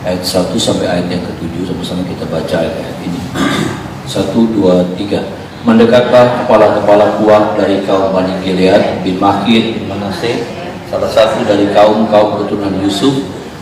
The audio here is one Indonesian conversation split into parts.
ayat 1 sampai ayat yang ke-7. Sama-sama kita baca ayat ini. 1, 2, 3. Mendekatlah kepala-kepala kuat dari kaum Bani Gilead bin Makir bin Manaseh, salah satu dari kaum keturunan Yusuf,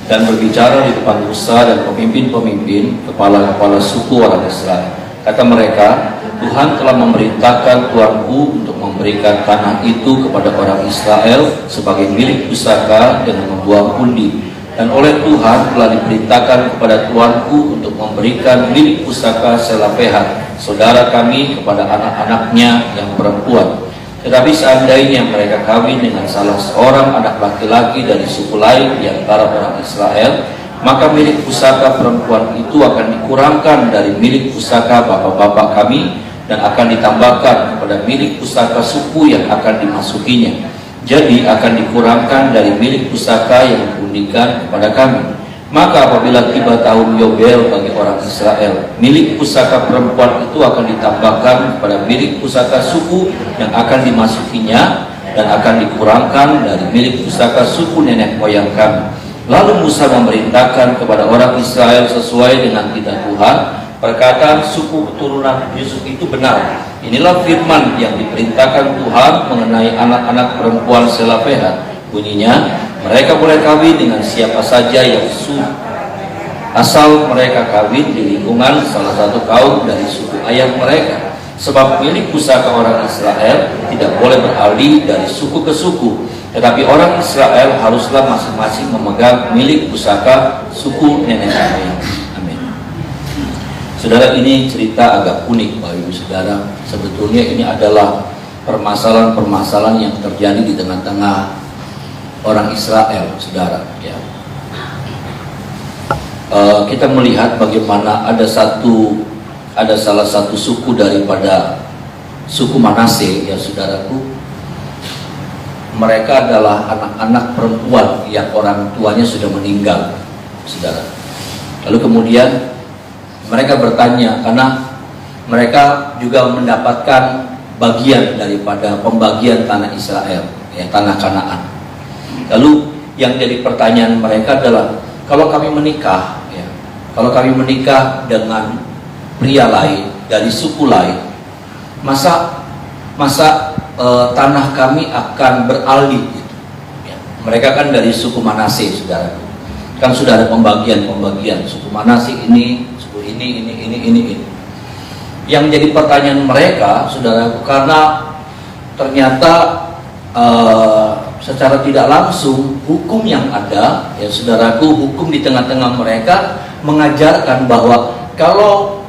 dan berbicara di depan Musa dan pemimpin-pemimpin kepala-kepala suku orang Israel. Kata mereka, Tuhan telah memerintahkan tuanku untuk memberikan tanah itu kepada orang Israel sebagai milik pusaka dengan membuang undi. Dan oleh Tuhan telah diperintahkan kepada tuanku untuk memberikan milik pusaka Selofehad, saudara kami, kepada anak-anaknya yang perempuan. Tetapi seandainya mereka kawin dengan salah seorang anak laki-laki dari suku lain di antara orang Israel, maka milik pusaka perempuan itu akan dikurangkan dari milik pusaka bapak-bapak kami dan akan ditambahkan kepada milik pusaka suku yang akan dimasukinya. Jadi akan dikurangkan dari milik pusaka yang diundikan kepada kami. Maka apabila tiba tahun Yobel bagi orang Israel, milik pusaka perempuan itu akan ditambahkan kepada milik pusaka suku yang akan dimasukinya dan akan dikurangkan dari milik pusaka suku nenek moyang kami. Lalu Musa memerintahkan kepada orang Israel sesuai dengan kitab Tuhan, perkataan suku keturunan Yusuf itu benar. Inilah firman yang diperintahkan Tuhan mengenai anak-anak perempuan Selofehad. Bunyinya, mereka boleh kawin dengan siapa saja yang asal mereka kawin di lingkungan salah satu kaum dari suku ayah mereka. Sebab milik pusaka orang Israel tidak boleh beralih dari suku ke suku, tetapi orang Israel haruslah masing-masing memegang milik pusaka suku nenek moyang. Saudara, ini cerita agak unik Bapak Ibu Saudara. Sebetulnya ini adalah permasalahan-permasalahan yang terjadi di tengah-tengah orang Israel, Saudara. Ya. Kita melihat bagaimana ada salah satu suku daripada suku Manaseh, ya Saudaraku. Mereka adalah anak-anak perempuan yang orang tuanya sudah meninggal, Saudara. Lalu kemudian mereka bertanya, karena mereka juga mendapatkan bagian daripada pembagian tanah Israel, ya, tanah Kanaan. Lalu yang jadi pertanyaan mereka adalah, kalau kami menikah, ya, kalau kami menikah dengan pria lain dari suku lain, masa tanah kami akan beralih? Gitu. Ya, mereka kan dari suku Manaseh, Saudara. Kan sudah ada pembagian suku Manaseh ini. Ini. Yang jadi pertanyaan mereka, Saudara, karena ternyata secara tidak langsung hukum yang ada, ya Saudaraku, hukum di tengah-tengah mereka mengajarkan bahwa kalau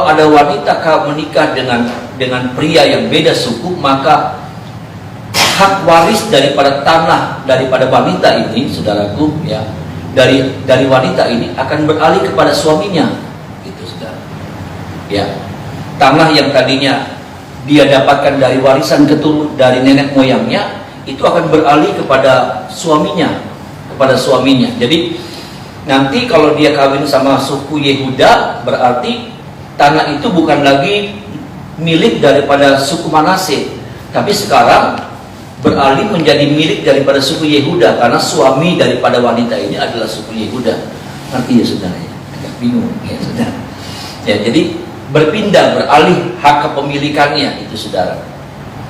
ada wanita menikah dengan pria yang beda suku, maka hak waris daripada tanah daripada wanita ini, Saudaraku, ya, dari wanita ini akan beralih kepada suaminya. Ya, tanah yang tadinya dia dapatkan dari warisan dari nenek moyangnya itu akan beralih kepada suaminya, Jadi nanti kalau dia kawin sama suku Yehuda, berarti tanah itu bukan lagi milik daripada suku Manaseh, tapi sekarang beralih menjadi milik daripada suku Yehuda, karena suami daripada wanita ini adalah suku Yehuda. Nanti ya Saudara, ya, agak bingung ya Saudara. Ya, jadi beralih hak kepemilikannya itu, Saudara.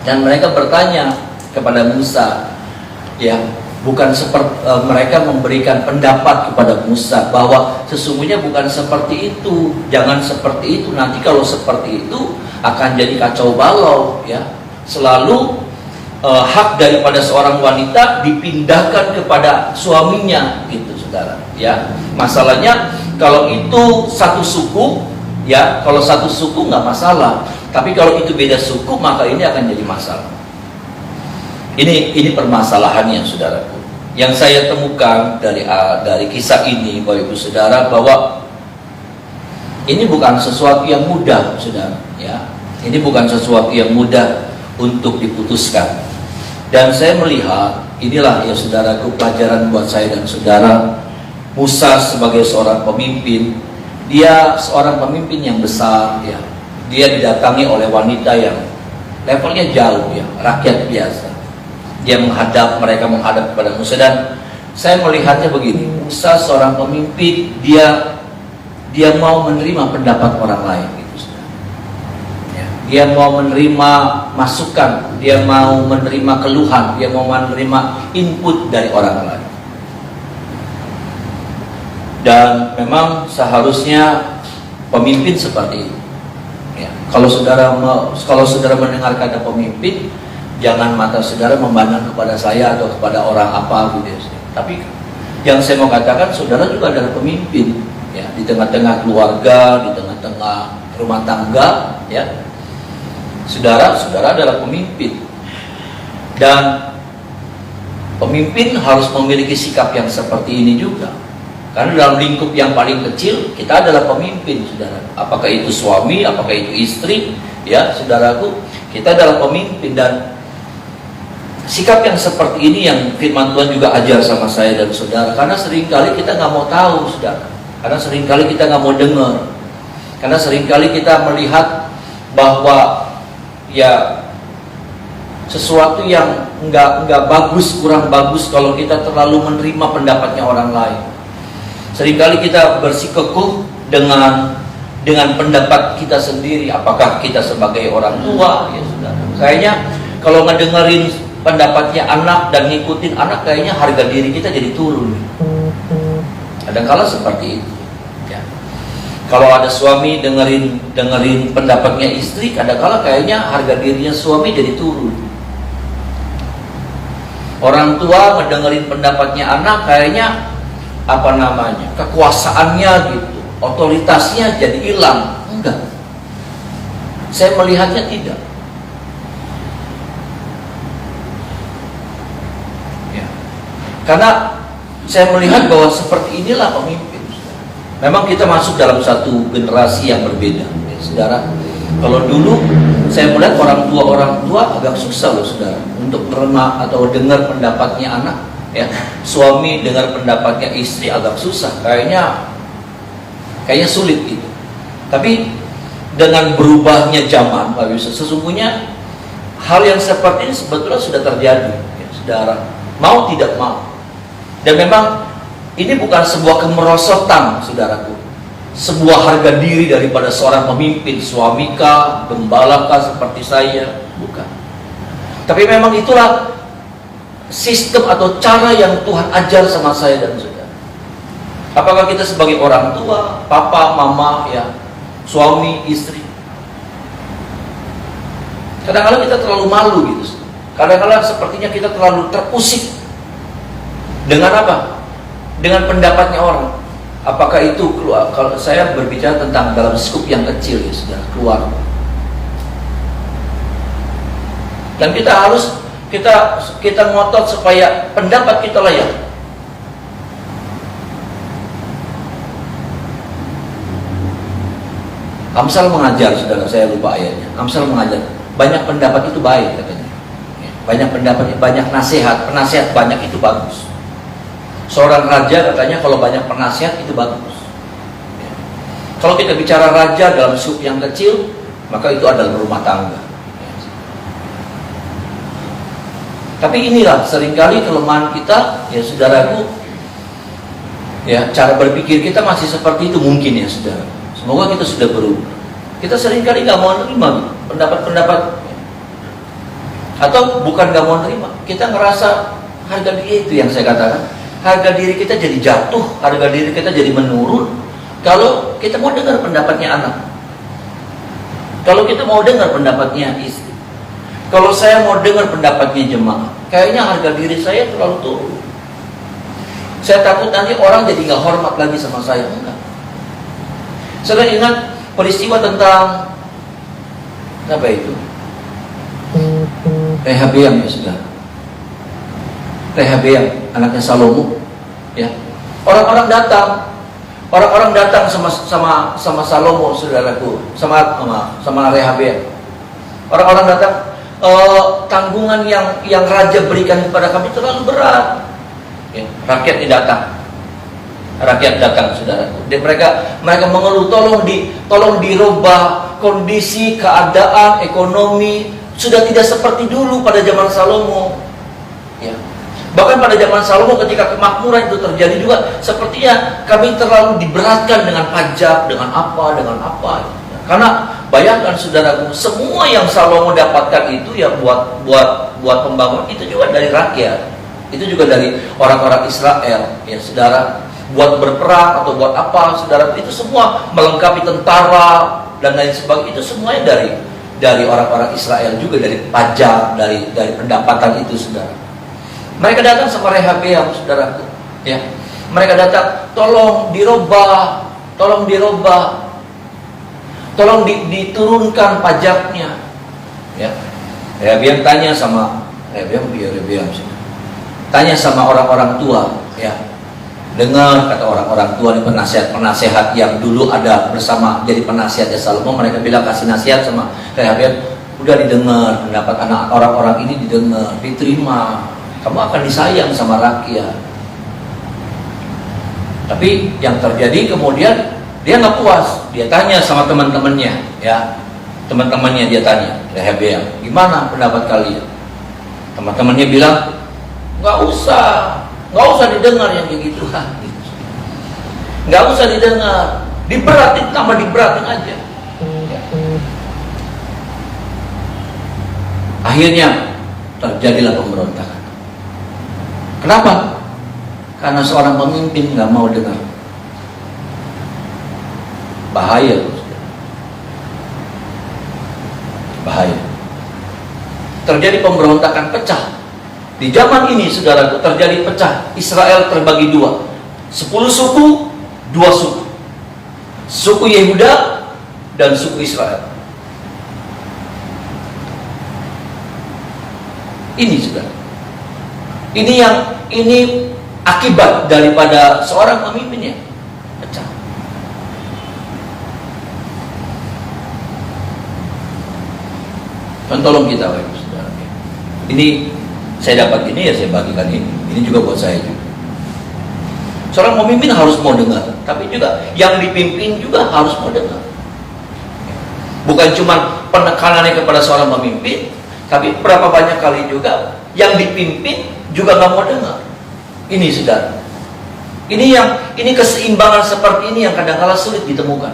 Dan mereka bertanya kepada Musa, ya, bukan seperti mereka memberikan pendapat kepada Musa bahwa sesungguhnya bukan seperti itu, jangan seperti itu, nanti kalau seperti itu akan jadi kacau balau, ya. Selalu hak daripada seorang wanita dipindahkan kepada suaminya, gitu Saudara, ya. Masalahnya kalau itu satu suku, ya, kalau satu suku nggak masalah, tapi kalau itu beda suku maka ini akan jadi masalah. Ini permasalahannya, Saudaraku. Yang saya temukan dari kisah ini, Bapak Ibu Saudara, bahwa ini bukan sesuatu yang mudah, Saudara. Ya, ini bukan sesuatu yang mudah untuk diputuskan. Dan saya melihat inilah, ya Saudaraku, pelajaran buat saya dan Saudara. Musa sebagai seorang pemimpin, dia seorang pemimpin yang besar, ya. Dia didatangi oleh wanita yang levelnya jauh, ya, rakyat biasa. Mereka menghadap kepada Musa, dan Saya melihatnya begini, seorang pemimpin dia mau menerima pendapat orang lain gitu. Ya. Dia mau menerima masukan, dia mau menerima keluhan, dia mau menerima input dari orang lain. Dan memang seharusnya pemimpin seperti itu. Ya. Kalau saudara mendengar kata pemimpin, jangan mata saudara memandang kepada saya atau kepada orang apa gitu ya. Tapi yang saya mau katakan, saudara juga adalah pemimpin ya, di tengah-tengah keluarga, di tengah-tengah rumah tangga ya. Saudara adalah pemimpin. Dan pemimpin harus memiliki sikap yang seperti ini juga. Karena dalam lingkup yang paling kecil, kita adalah pemimpin, saudara. Apakah itu suami, apakah itu istri, ya, saudaraku, kita adalah pemimpin. Dan sikap yang seperti ini yang firman Tuhan juga ajar sama saya dan saudara. Karena seringkali kita nggak mau tahu, saudara. Karena seringkali kita nggak mau dengar. Karena seringkali kita melihat bahwa ya sesuatu yang nggak bagus, kurang bagus kalau kita terlalu menerima pendapatnya orang lain. Seringkali kita bersikukuh dengan pendapat kita sendiri. Apakah kita sebagai orang tua, ya saudara. Kayaknya kalau ngedengerin pendapatnya anak dan ngikutin anak, kayaknya harga diri kita jadi turun. Kadang-kala seperti itu. Ya. Kalau ada suami dengerin pendapatnya istri, kadang-kala kayaknya harga dirinya suami jadi turun. Orang tua ngedengerin pendapatnya anak, kayaknya kekuasaannya gitu, otoritasnya jadi hilang. Enggak. Saya melihatnya tidak. Karena saya melihat bahwa seperti inilah pemimpin. Memang kita masuk dalam satu generasi yang berbeda, ya, saudara. Kalau dulu saya melihat orang tua agak susah loh, saudara, untuk menerima atau dengar pendapatnya anak. Ya, suami dengar pendapatnya istri agak susah. Kayaknya sulit gitu. Tapi dengan berubahnya zaman, Pak Yusuf, sesungguhnya hal yang seperti ini sebetulnya sudah terjadi, ya, saudara. Mau tidak mau. Dan memang ini bukan sebuah kemerosotan, saudaraku. Sebuah harga diri daripada seorang pemimpin, suamikah, gembalakah seperti saya, bukan. Tapi memang itulah sistem atau cara yang Tuhan ajar sama saya dan saudara. Apakah kita sebagai orang tua, papa, mama, ya, suami, istri, kadang-kadang kita terlalu malu gitu. Kadang-kadang sepertinya kita terlalu terusik dengan apa? Dengan pendapatnya orang. Apakah itu keluar? Kalau saya berbicara tentang dalam skup yang kecil, ya, sudah keluar. Dan kita harus kita ngotot supaya pendapat kita layak. Amsal mengajar, saudara, saya lupa ayatnya. Amsal mengajar, banyak pendapat itu baik, katanya. Banyak pendapat, banyak penasihat banyak itu bagus. Seorang raja katanya kalau banyak penasihat itu bagus. Kalau kita bicara raja dalam skup yang kecil, maka itu adalah rumah tangga. Tapi inilah seringkali kelemahan kita, ya saudaraku, ya, cara berpikir kita masih seperti itu mungkin, ya saudara. Semoga kita sudah berubah. Kita seringkali nggak mau menerima pendapat-pendapat, atau bukan nggak mau menerima, kita ngerasa harga diri, itu yang saya katakan, harga diri kita jadi jatuh, harga diri kita jadi menurun kalau kita mau dengar pendapatnya anak, kalau kita mau dengar pendapatnya istri, kalau saya mau dengar pendapatnya jemaah, kayaknya harga diri saya terlalu turun. Saya takut nanti orang jadi nggak hormat lagi sama saya. Enggak. Saya ingat peristiwa tentang apa itu? Rehabeam, ya sudah. Rehabeam, anaknya Salomo, ya. Orang-orang datang sama Salomo, saudaraku, sama Rehabeam. Orang-orang datang, tanggungan yang raja berikan kepada kami terlalu berat. Ya, rakyat datang, saudaraku. Dan mereka mengeluh, tolong dirubah kondisi, keadaan, ekonomi sudah tidak seperti dulu pada zaman Salomo. Ya. Bahkan pada zaman Salomo ketika kemakmuran itu terjadi juga, sepertinya kami terlalu diberatkan dengan pajak, dengan apa. Karena bayangkan saudaraku, semua yang Salomo dapatkan itu ya buat pembangunan itu juga dari rakyat, itu juga dari orang-orang Israel, ya saudara. Buat berperang atau buat apa, saudara, itu semua melengkapi tentara dan lain sebagainya, itu semuanya dari orang-orang Israel juga, dari pajak, dari pendapatan itu, saudara. Mereka datang sama Rehabeam, saudaraku, ya. Mereka datang, tolong dirubah, tolong diturunkan pajaknya, ya. Rehabeam tanya sama tanya sama orang-orang tua, ya. Dengar kata orang-orang tua, ini penasihat yang dulu ada bersama jadi penasihatnya Salomo. Mereka bilang kasih nasihat sama Rehabeam, udah didengar pendapat anak orang-orang ini, didengar, diterima. Kamu akan disayang sama rakyat. Tapi yang terjadi kemudian dia nggak puas. Dia tanya sama teman-temannya, ya, teman-temannya dia tanya, Rehabeam, gimana pendapat kalian? Teman-temannya bilang, nggak usah didengar yang kayak gitu, nggak usah didengar, diberatin, tambah diberatin aja. Akhirnya terjadilah pemberontakan. Kenapa? Karena seorang pemimpin nggak mau dengar. Bahaya. Terjadi pemberontakan, pecah. Di zaman ini, saudaraku, terjadi pecah. Israel terbagi dua. 10 suku, 2 suku. Suku Yehuda dan suku Israel. Ini, saudara. Ini akibat daripada seorang pemimpinnya pecah. Dan tolong kita, saudara. Ini saya dapat ini, ya saya bagikan ini. Ini juga buat saya juga. Seorang pemimpin harus mau dengar, tapi juga yang dipimpin juga harus mau dengar. Bukan cuma penekanannya kepada seorang pemimpin, tapi berapa banyak kali juga yang dipimpin juga nggak mau dengar. Ini, saudara. Ini keseimbangan seperti ini yang kadang-kala sulit ditemukan.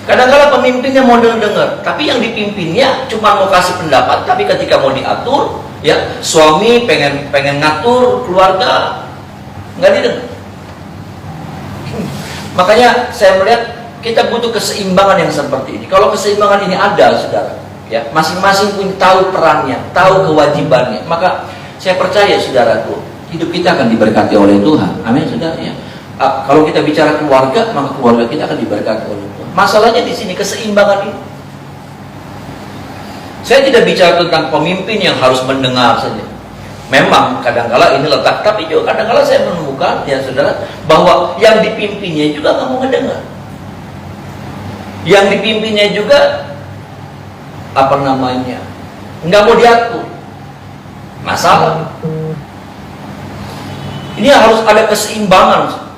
Kadang-kala pemimpinnya mau dengar, tapi yang dipimpinnya cuma mau kasih pendapat, tapi ketika mau diatur, ya, suami pengen ngatur keluarga, nggak didengar. Makanya saya melihat kita butuh keseimbangan yang seperti ini. Kalau keseimbangan ini ada, saudara, ya, masing-masing pun tahu perannya, tahu kewajibannya, maka saya percaya, saudaraku, hidup kita akan diberkati oleh Tuhan. Amin, saudara, ya. Kalau kita bicara keluarga, maka keluarga kita akan diberkati oleh Tuhan. Masalahnya di sini keseimbangan ini. Saya tidak bicara tentang pemimpin yang harus mendengar saja. Memang kadang-kala ini letak, tapi juga kadang-kala saya menemukan, ya saudara, bahwa yang dipimpinnya juga nggak mau mendengar. Yang dipimpinnya juga nggak mau diatur. Masalah. Ini harus ada keseimbangan.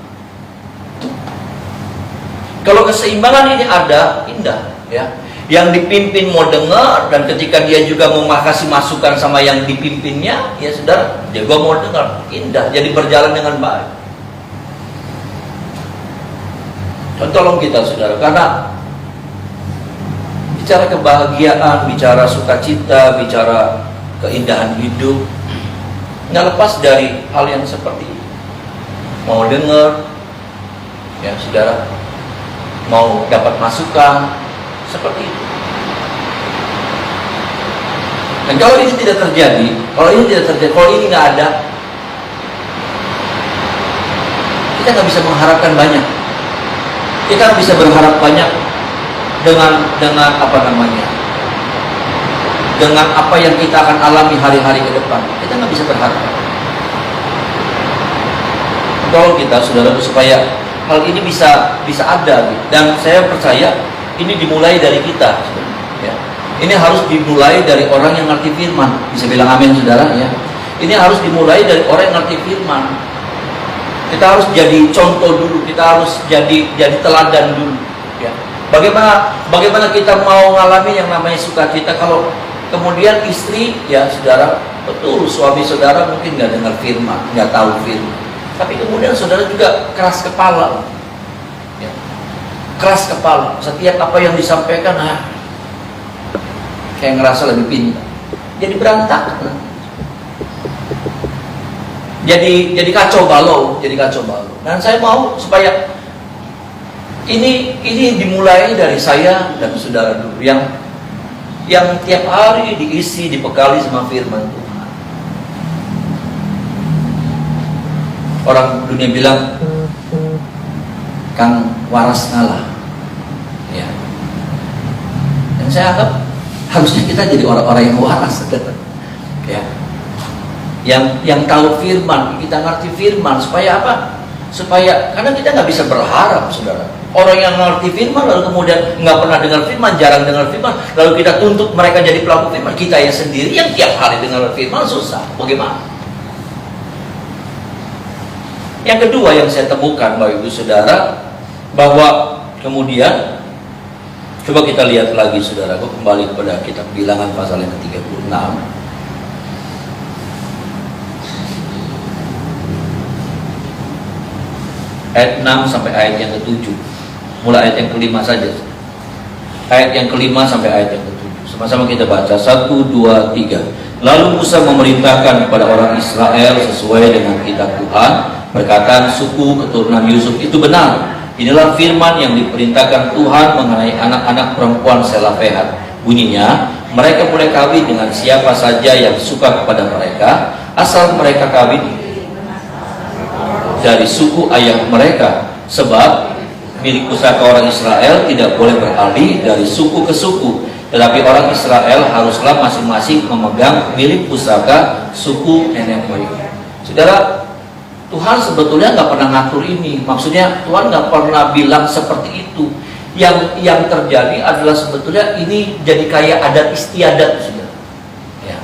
Kalau keseimbangan ini ada, indah, ya. Yang dipimpin mau dengar, dan ketika dia juga mau kasih masukan sama yang dipimpinnya, ya saudara, dia juga mau dengar, indah, jadi berjalan dengan baik. Dan tolong kita, saudara, karena bicara kebahagiaan, bicara sukacita, bicara keindahan hidup, nggak lepas dari hal yang seperti ini. Mau dengar, ya saudara, mau dapat masukan, seperti itu. Dan kalau ini tidak terjadi, kalau ini nggak ada, kita nggak bisa mengharapkan banyak. Kita bisa berharap banyak dengan dengan apa yang kita akan alami hari-hari ke depan. Kita nggak bisa berharap. Tolong kita, saudara, supaya hal ini bisa ada. Dan saya percaya ini dimulai dari kita, ya. Ini harus dimulai dari orang yang ngerti firman. Bisa bilang amin, saudara, ya. Ini harus dimulai dari orang yang ngerti firman. Kita harus jadi contoh dulu, kita harus jadi teladan dulu, ya. Bagaimana kita mau ngalami yang namanya sukacita kalau kemudian istri, ya saudara, Betul, suami saudara mungkin nggak dengar firman, nggak tahu firman, tapi kemudian saudara juga keras kepala, ya. Keras kepala. Setiap apa yang disampaikan, kayak ngerasa lebih pintar. Jadi berantakan. Jadi kacau balau, Dan saya mau supaya ini dimulai dari saya dan saudara dulu yang tiap hari diisi, dibekali sama firman Tuhan. Orang dunia bilang Kang waras ngalah, ya. Dan saya anggap harusnya kita jadi orang-orang yang waras, ya. Yang tahu firman, kita ngerti firman, supaya apa? Supaya karena kita nggak bisa berharap, saudara. Orang yang ngerti firman lalu kemudian nggak pernah dengar firman, jarang dengar firman, lalu kita tuntut mereka jadi pelaku firman. Kita yang sendiri yang tiap hari dengar firman susah. Bagaimana? Yang kedua yang saya temukan, Bapak Ibu Saudara, bahwa kemudian coba kita lihat lagi, saudara, kembali kepada kitab Bilangan pasal yang ke-36. Ayat 6 sampai ayat yang ke-7. Mulai ayat yang ke-5 saja. Ayat yang ke-5 sampai ayat yang ke-7. Sama-sama kita baca 1, 2, 3. Lalu Musa memerintahkan kepada orang Israel sesuai dengan kitab Tuhan, perkataan suku keturunan Yusuf itu benar. Inilah firman yang diperintahkan Tuhan mengenai anak-anak perempuan Selafehat. Bunyinya, mereka boleh kawin dengan siapa saja yang suka kepada mereka, asal mereka kawin dari suku ayah mereka. Sebab milik pusaka orang Israel tidak boleh beralih dari suku ke suku, tetapi orang Israel haruslah masing-masing memegang milik pusaka suku nenek moyang. Saudara, Tuhan sebetulnya nggak pernah ngatur ini. Maksudnya Tuhan nggak pernah bilang seperti itu. Yang terjadi adalah sebetulnya ini jadi kayak adat istiadat, saudara. Ya.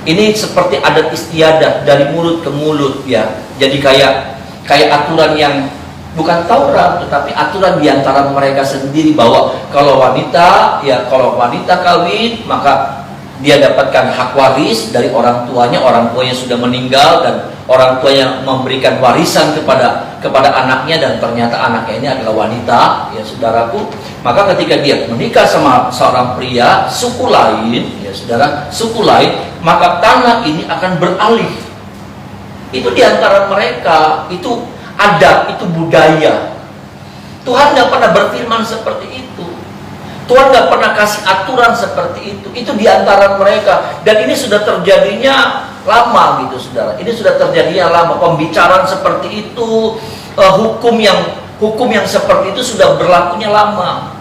Ini seperti adat istiadat dari mulut ke mulut, ya. Jadi kayak aturan yang bukan Taurat, tetapi aturan di antara mereka sendiri, bahwa kalau wanita kawin, maka dia dapatkan hak waris dari orang tuanya sudah meninggal, dan orang tuanya memberikan warisan kepada anaknya, dan ternyata anaknya ini adalah wanita, ya saudaraku. Maka ketika dia menikah sama seorang pria suku lain, ya saudara, suku lain, maka tanah ini akan beralih. Itu di antara mereka, itu adat, itu budaya. Tuhan nggak pernah berfirman seperti itu. Tuhan nggak pernah kasih aturan seperti itu. Itu di antara mereka, dan ini sudah terjadinya lama, gitu saudara. Ini sudah terjadinya lama. Pembicaraan seperti itu, hukum yang seperti itu sudah berlakunya lama.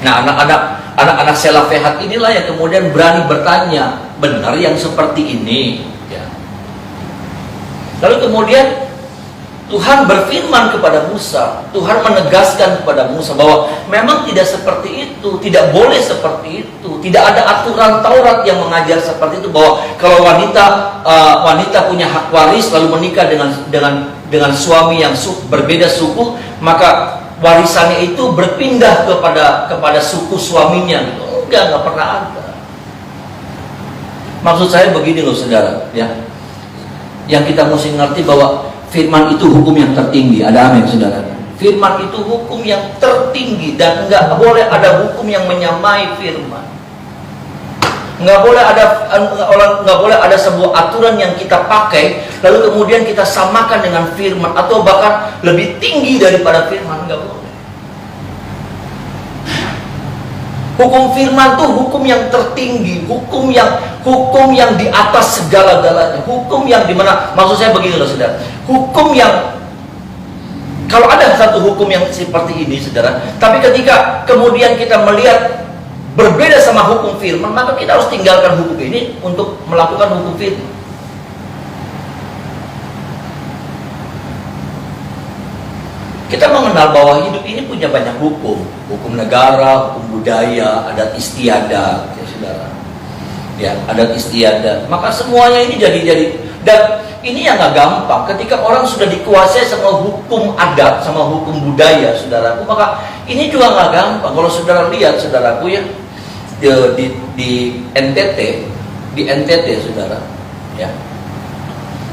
Nah, anak-anak Selafehat inilah yang kemudian berani bertanya, benar yang seperti ini? Ya. Lalu kemudian Tuhan berfirman kepada Musa, Tuhan menegaskan kepada Musa bahwa memang tidak seperti itu, tidak boleh seperti itu, tidak ada aturan Taurat yang mengajar seperti itu, bahwa kalau wanita punya hak waris lalu menikah dengan suami yang berbeda suku, maka warisannya itu berpindah kepada suku suaminya. Enggak pernah ada. Maksud saya begini loh, saudara, ya. Yang kita mesti ngerti bahwa firman itu hukum yang tertinggi. Ada amin, saudara? Firman itu hukum yang tertinggi, dan nggak boleh ada hukum yang menyamai firman. Nggak boleh ada sebuah aturan yang kita pakai lalu kemudian kita samakan dengan firman, atau bahkan lebih tinggi daripada firman. Nggak boleh. Hukum firman itu hukum yang tertinggi, hukum yang di atas segala-galanya, hukum yang dimana, maksud saya begini loh, saudara, hukum yang, kalau ada satu hukum yang seperti ini, saudara, tapi ketika kemudian kita melihat berbeda sama hukum firman, maka kita harus tinggalkan hukum ini untuk melakukan hukum firman. Kita mengenal bahwa hidup ini punya banyak hukum negara, hukum budaya, adat istiadat, ya saudara. Ya, adat istiadat. Maka semuanya ini jadi, dan ini yang nggak gampang. Ketika orang sudah dikuasai sama hukum adat, sama hukum budaya, saudaraku, maka ini juga nggak gampang. Kalau saudara lihat, saudaraku, ya, di NTT, di NTT, saudara, ya,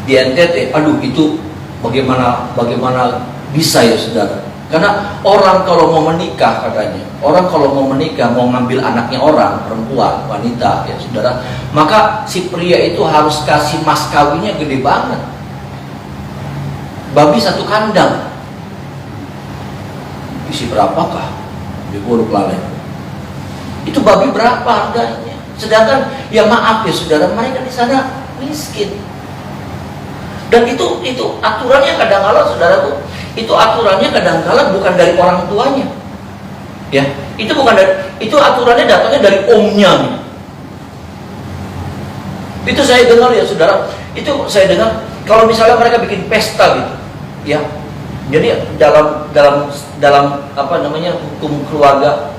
di NTT, aduh itu bagaimana bisa ya, saudara? Karena orang kalau mau menikah, katanya, orang kalau mau menikah, mau ngambil anaknya orang, perempuan, wanita, ya saudara, maka si pria itu harus kasih mas kawinnya gede banget, babi 1 kandang. Isi berapakah? Di buruk lalai. Itu babi berapa harganya? Sedangkan ya maaf ya saudara, mereka di sana miskin. Dan itu aturannya kadang-kala, saudaraku, itu aturannya kadang-kala bukan dari orang tuanya, ya, itu aturannya datangnya dari omnya. Itu saya dengar ya saudara, itu saya dengar kalau misalnya mereka bikin pesta gitu, ya, jadi dalam apa namanya, hukum keluarga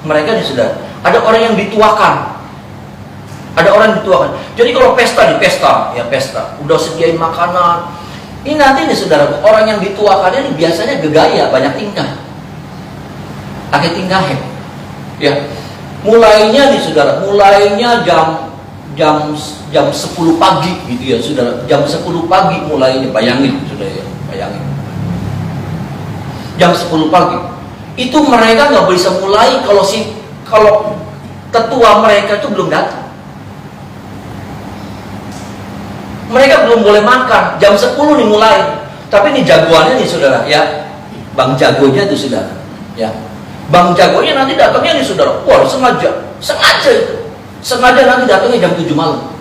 mereka nih saudara, ada orang yang dituakan. Ada orang yang dituakan. Jadi kalau pesta, udah sediain makanan. Ini nanti nih saudara, orang yang dituakannya ini biasanya gegaya, banyak tingkah. Pakai tingkah, ya. Mulainya nih saudara, jam 10 pagi gitu ya saudara. Jam 10 pagi mulainya, bayangin saudara ya, bayangin. Jam 10 pagi. Itu mereka nggak bisa mulai kalau tetua mereka itu belum datang. Mereka belum boleh makan, jam 10 nih mulai. Tapi ini jagoannya nih saudara, ya, bang jagonya itu saudara, ya, bang jagonya nanti datangnya nih saudara. Wah, sengaja nanti datangnya jam 7 malam.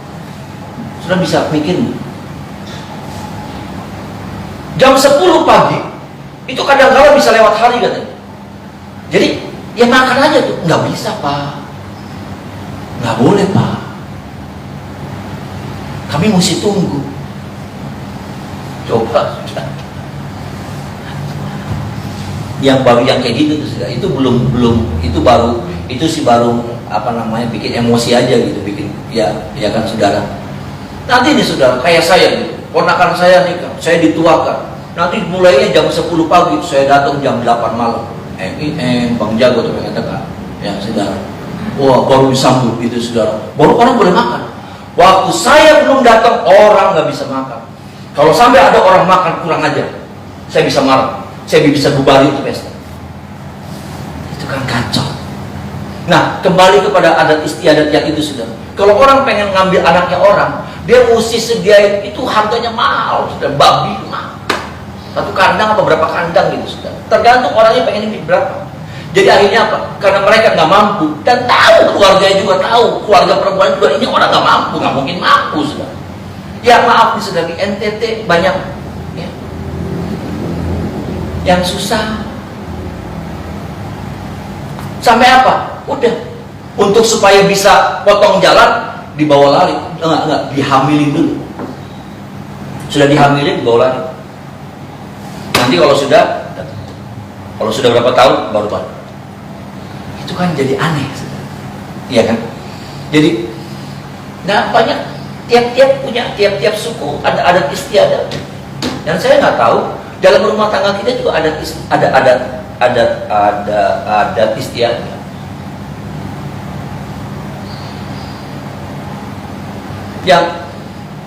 Sudah bisa mikir, jam 10 pagi itu kadang-kadang bisa lewat hari katanya. Jadi ya makan aja tuh, nggak bisa pak, nggak boleh pak. Kami mesti tunggu. Coba sudah. Yang baru yang kayak gitu tuh sudah. Itu belum itu sih baru apa namanya, bikin emosi aja gitu, bikin ya kan saudara. Nanti nih saudara, kayak saya gitu, ponakan saya nikah, saya dituakan. Nanti mulainya jam 10 pagi, saya datang jam 8 malam. Bang jago tuh katakan, ya saudara. Wah, baru disambut gitu saudara. Baru orang boleh makan. Waktu saya belum datang, orang nggak bisa makan. Kalau sampai ada orang makan kurang aja, saya bisa marah, saya bisa bubarin itu pesta. Itu kan kacau. Nah, kembali kepada adat istiadat yang itu sudah. Kalau orang pengen ngambil anaknya orang, dia mesti sediain, itu harganya mahal, sudah, babi mahal. 1 kandang apa berapa kandang gitu sudah. Tergantung orangnya pengen ini berapa. Jadi akhirnya apa? Karena mereka nggak mampu, dan tahu keluarganya juga tahu, keluarga perempuan juga, ini orang nggak mampu, nggak mungkin mampu sudah. Ya maaf nih sudah, di NTT banyak ya, yang susah. Sampai apa? Udah, untuk supaya bisa potong jalan, dibawa lari, enggak, dihamilin dulu. Sudah dihamilin, dibawa lari. Nanti kalau sudah berapa tahun baru tahu. Itu kan jadi aneh, iya kan? Jadi, nah banyak tiap suku ada adat istiadat. Dan saya nggak tahu dalam rumah tangga kita juga ada adat istiadat.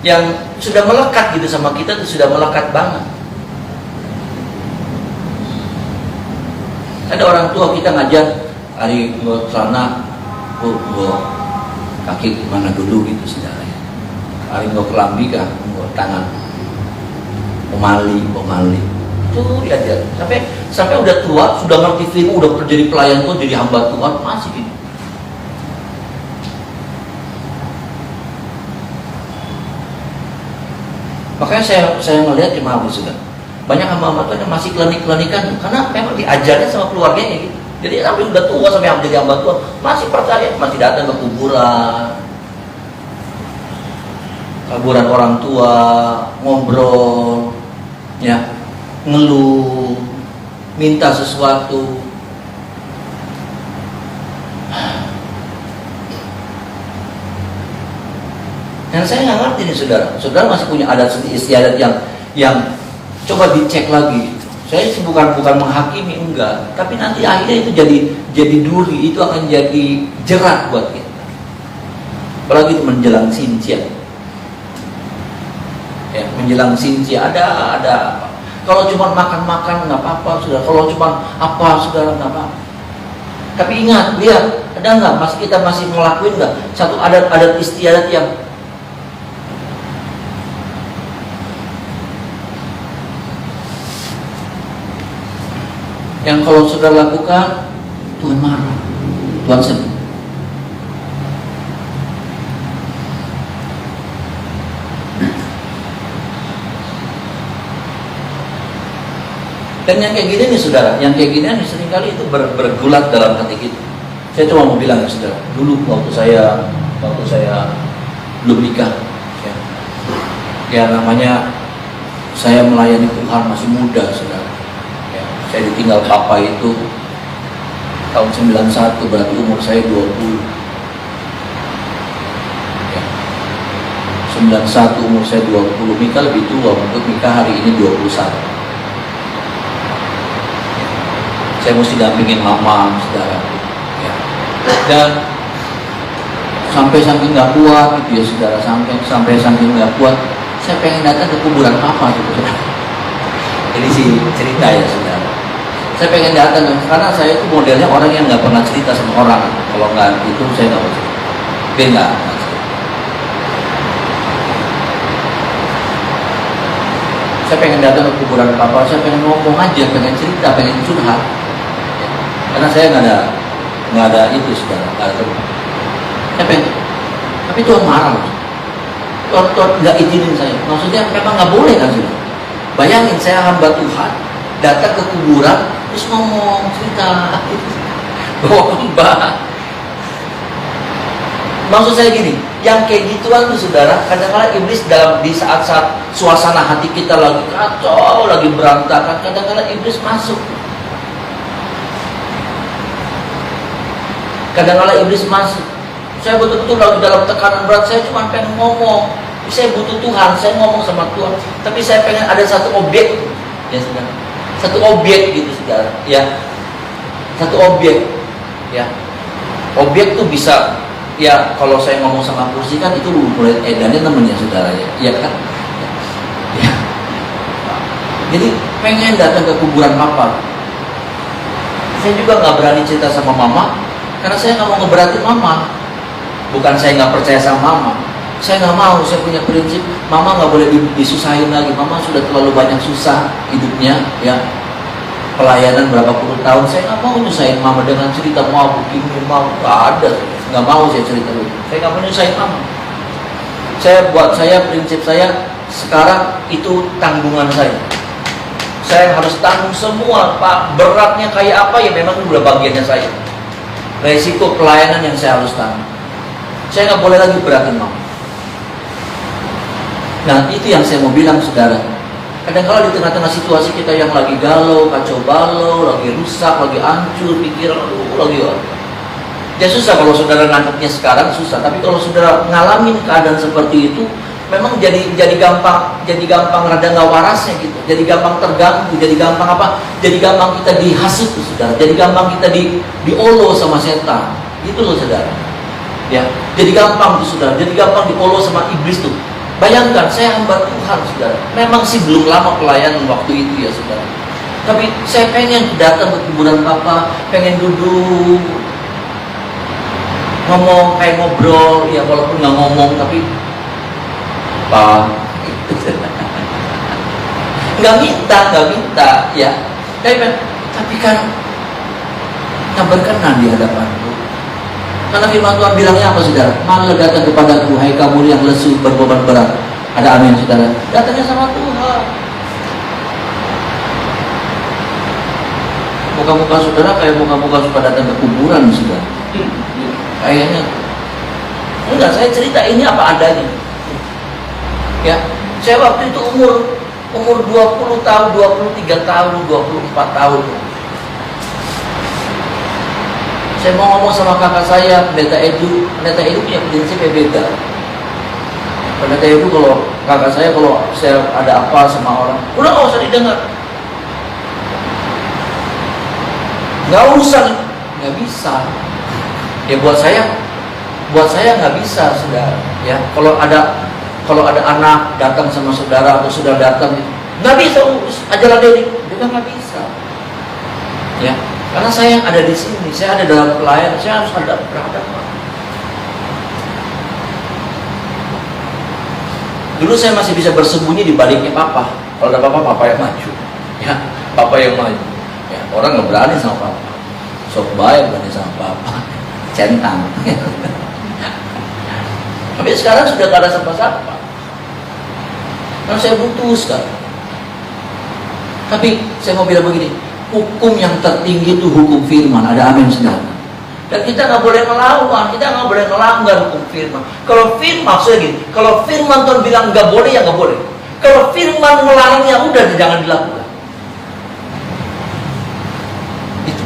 Yang sudah melekat gitu sama kita, tuh sudah melekat banget. Ada orang tua kita ngajar, hari gua celana, gua kaki mana dulu gitu saudara. Hari gua kelambi kah, gua tangan, pemali. Itu diajar. Sampai udah tua, sudah ngerti firman, udah jadi pelayan Tuhan, jadi hamba Tuhan, masih gitu. Makanya saya ngelihat di Malaysia sudah banyak hamba-hamba Tuhan yang masih klinik-klinikan, karena memang diajarnya sama keluarganya gitu. Jadi sampai udah tua, sampai jadi hamba Tuhan, masih percaya, masih datang ke kuburan orang tua, ngobrol, ya, ngeluh, minta sesuatu. Dan saya nggak ngerti nih saudara masih punya adat istiadat yang coba dicek lagi. Saya sih bukan menghakimi, enggak, tapi nanti akhirnya itu jadi duri, itu akan jadi jerat buat kita. apalagi menjelang Sintia. Ya, menjelang Sintia ada. Kalau cuma makan-makan nggak apa-apa, sudah. Kalau cuma apa, saudara, nggak apa. Tapi ingat, lihat, ada nggak? Kita masih ngelakuin nggak satu adat istiadat yang kalau sudah lakukan Tuhan marah, Tuhan sedih. Dan yang kayak gini nih saudara, yang kayak gini nih seringkali itu bergulat dalam hati kita. Saya cuma mau bilang ya saudara, dulu waktu saya belum nikah, ya namanya saya melayani Tuhan masih muda saudara. Ya, saya ditinggal papa itu tahun 91, berarti umur saya 20. Ya, 91 umur saya 20, Mika lebih tua, untuk Mika hari ini 21. Saya mesti dampingin mama, saudara, ya. Dan sampai saking nggak kuat gitu ya saudara, sampai saking nggak kuat, saya pengen datang ke kuburan papa gitu, saudara. Jadi sih cerita ya saudara, saya pengen datang karena saya itu modelnya orang yang nggak pernah cerita sama orang. Kalau nggak itu saya nggak mau cerita. Oke, nggak. Saya pengen datang ke kuburan papa, saya pengen ngomong aja, pengen cerita, pengen curhat. Karena saya nggak ada itu saudara, nggak ada teman. Saya pengen, tapi Tuhan marah. Tuhan nggak izinin saya. Maksudnya memang nggak boleh kan saudara. Bayangin saya hamba Tuhan datang ke kuburan terus ngomong cerita, bawa khotbah. Maksud saya gini, yang kayak gituan tuh saudara, kadang-kadang iblis di saat-saat suasana hati kita lagi kacau, lagi berantakan, kadang-kadang iblis masuk. Kadang-kadang iblis masuk. Saya betul-betul lagi dalam tekanan berat, saya cuma pengen ngomong. Saya butuh Tuhan, saya ngomong sama Tuhan. Tapi saya pengen ada satu objek, ya saudara. Satu objek gitu saudara, ya. Satu objek, ya. Objek tuh bisa, ya kalau saya ngomong sama kursi kan itu mulai edannya temennya saudara ya, iya kan? Ya. Jadi pengen datang ke kuburan papa. Saya juga nggak berani cerita sama mama. Karena saya nggak mau ngeberatin mama. Bukan saya nggak percaya sama mama. Saya nggak mau, saya punya prinsip, mama nggak boleh disusahin lagi. Mama sudah terlalu banyak susah hidupnya, ya. Pelayanan berapa puluh tahun, saya nggak mau nyusahin mama dengan cerita mau begini, mau nggak ada. Nggak mau saya cerita dulu. Saya nggak mau nyusahin mama. Saya prinsip saya sekarang itu tanggungan saya. Saya harus tanggung semua, Pak. Beratnya kayak apa ya memang udah bagiannya saya. Resiko pelayanan yang saya harus tanggung. Saya nggak boleh lagi beratin mama. Nah itu yang saya mau bilang saudara. Kadang-kadang di tengah-tengah situasi kita yang lagi galau, kacau balau, lagi rusak, lagi hancur, pikiran, lagi ya susah kalau saudara nangkepnya sekarang susah. Tapi kalau saudara ngalamin keadaan seperti itu, memang jadi gampang rada nggak warasnya gitu. Jadi gampang terganggu, jadi gampang apa? Jadi gampang kita dihasut tuh saudara. Jadi gampang kita diolo sama setan. Gitu loh saudara. Ya, jadi gampang tuh saudara. Jadi gampang diolo sama iblis tuh. Bayangkan saya hamba Tuhan saudara. Memang sih belum lama pelayanan waktu itu ya saudara. Tapi saya pengen datang ke kuburan papa, pengen duduk, ngomong kayak ngobrol, ya walaupun nggak ngomong tapi Pak, nggak minta, ya. Tapi kan tak berkenan di hadapanku. Karena firman Tuhan bilangnya apa saudara? Malah datang kepadaku, hai kamu yang lesu berbeban berat. Ada amin saudara. Datangnya sama Tuhan. Muka-muka saudara kayak muka-muka suka datang ke kuburan saudara. Kayaknya. Enggak, saya cerita ini apa adanya. Ya, saya waktu itu umur 20 tahun, 23 tahun, 24 tahun. Saya mau ngomong sama kakak saya, Pendeta Edu punya prinsip beda. Pendeta Edu kalau kakak saya kalau saya ada apa sama orang, udah nggak usah didengar, nggak usah, nggak bisa. Ya buat saya Buat saya nggak bisa, saudara. Ya, kalau ada anak datang sama saudara atau saudara datang, nggak bisa ajaran dia juga nggak bisa. Ya, karena saya yang ada di sini, saya ada dalam pelayan, saya harus ada berhadapan. Dulu saya masih bisa bersembunyi di baliknya papa. Kalau ada papa yang maju. Ya, papa yang maju. Ya, orang nggak berani sama papa. Sok baik berani sama papa. Centang. Tapi sekarang sudah gak ada siapa-siapa. Karena saya butuh sekali. Tapi saya mau bilang begini, hukum yang tertinggi itu hukum firman. Ada amin saudara. Dan kita nggak boleh melawan, kita nggak boleh melanggar hukum firman. Kalau firman, maksudnya gini, kalau firman Tuhan bilang nggak boleh, ya nggak boleh. Kalau firman melarangnya, udah jangan dilakukan. Itu.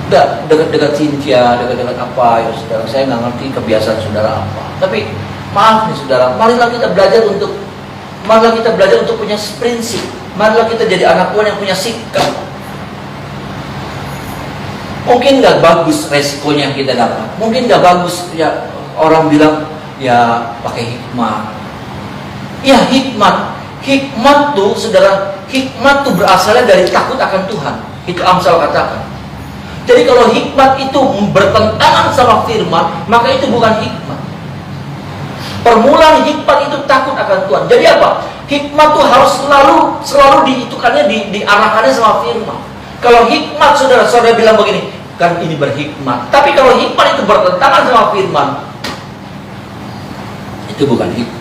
Udah dekat-dekat Cynthia, dekat-dekat apa ya saudara. Saya nggak ngerti kebiasaan saudara apa. Tapi maaf nih saudara, marilah kita belajar untuk punya prinsip. Marilah kita jadi anak Tuhan yang punya sikap. Mungkin nggak bagus resikonya yang kita dapat. Mungkin nggak bagus ya, orang bilang ya pakai hikmat. Ya hikmat tuh saudara, hikmat tuh berasalnya dari takut akan Tuhan. Itu Amsal katakan. Jadi kalau hikmat itu bertentangan sama firman, maka itu bukan hikmat. Permulaan hikmat itu takut akan Tuhan. Jadi apa? Hikmat tuh harus selalu diarahkannya sama firman. Kalau hikmat saudara bilang begini, kan ini berhikmat. Tapi kalau hikmat itu bertentangan sama firman, itu bukan hikmat.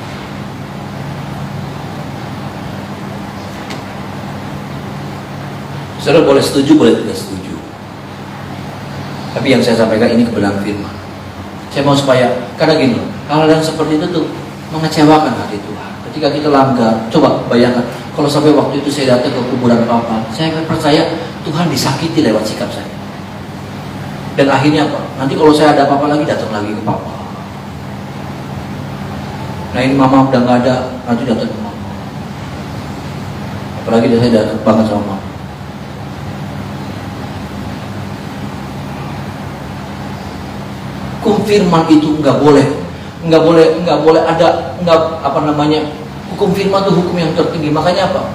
Saudara boleh setuju, boleh tidak setuju. Tapi yang saya sampaikan ini kebenaran firman. Saya mau supaya, karena gini, hal yang seperti itu tuh mengecewakan hati Tuhan. Ketika kita langgar, coba bayangkan, kalau sampai waktu itu saya datang ke kuburan papa, saya akan percaya Tuhan disakiti lewat sikap saya. Dan akhirnya apa? Nanti kalau saya ada apa-apa lagi, datang lagi ke papa. Nah ini mama udah nggak ada, nanti datang ke mama. Apalagi saya datang banget sama mama. Hukum firman itu nggak boleh ada, hukum firman itu hukum yang tertinggi. Makanya apa?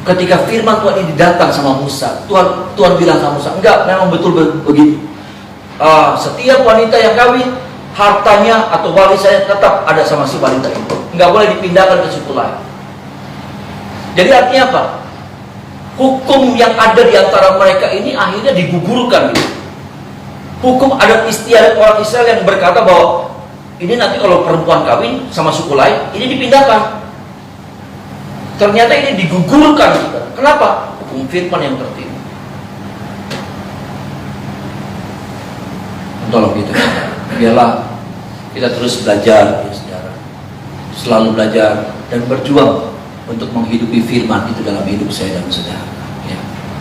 Ketika firman Tuhan ini datang sama Musa, Tuhan bilang sama Musa, enggak, memang betul begitu. Setiap wanita yang kawin, hartanya atau warisannya tetap ada sama si wanita itu, nggak boleh dipindahkan ke suku lain. Jadi artinya apa? Hukum yang ada di antara mereka ini akhirnya digugurkan gitu. Hukum adat istiadat orang Israel yang berkata bahwa ini nanti kalau perempuan kawin sama suku lain, ini dipindahkan. Ternyata ini digugurkan gitu. Kenapa? Hukum firman yang tertinggi. Tolong gitu, biarlah kita terus belajar ya saudara. Selalu belajar dan berjuang untuk menghidupi firman itu dalam hidup saya dan saudara ya.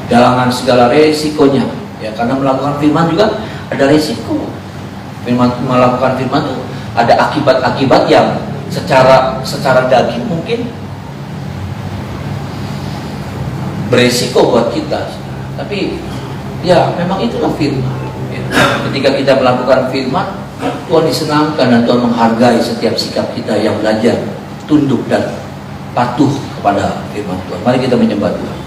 Jangan segala resikonya ya, karena melakukan firman juga ada resiko. Melakukan firman itu ada akibat-akibat yang secara daging mungkin beresiko buat kita. Tapi ya memang itulah firman. Ketika kita melakukan firman, Tuhan disenangkan dan Tuhan menghargai setiap sikap kita yang belajar tunduk dan patuh kepada firman Tuhan. Mari kita menyembah Tuhan.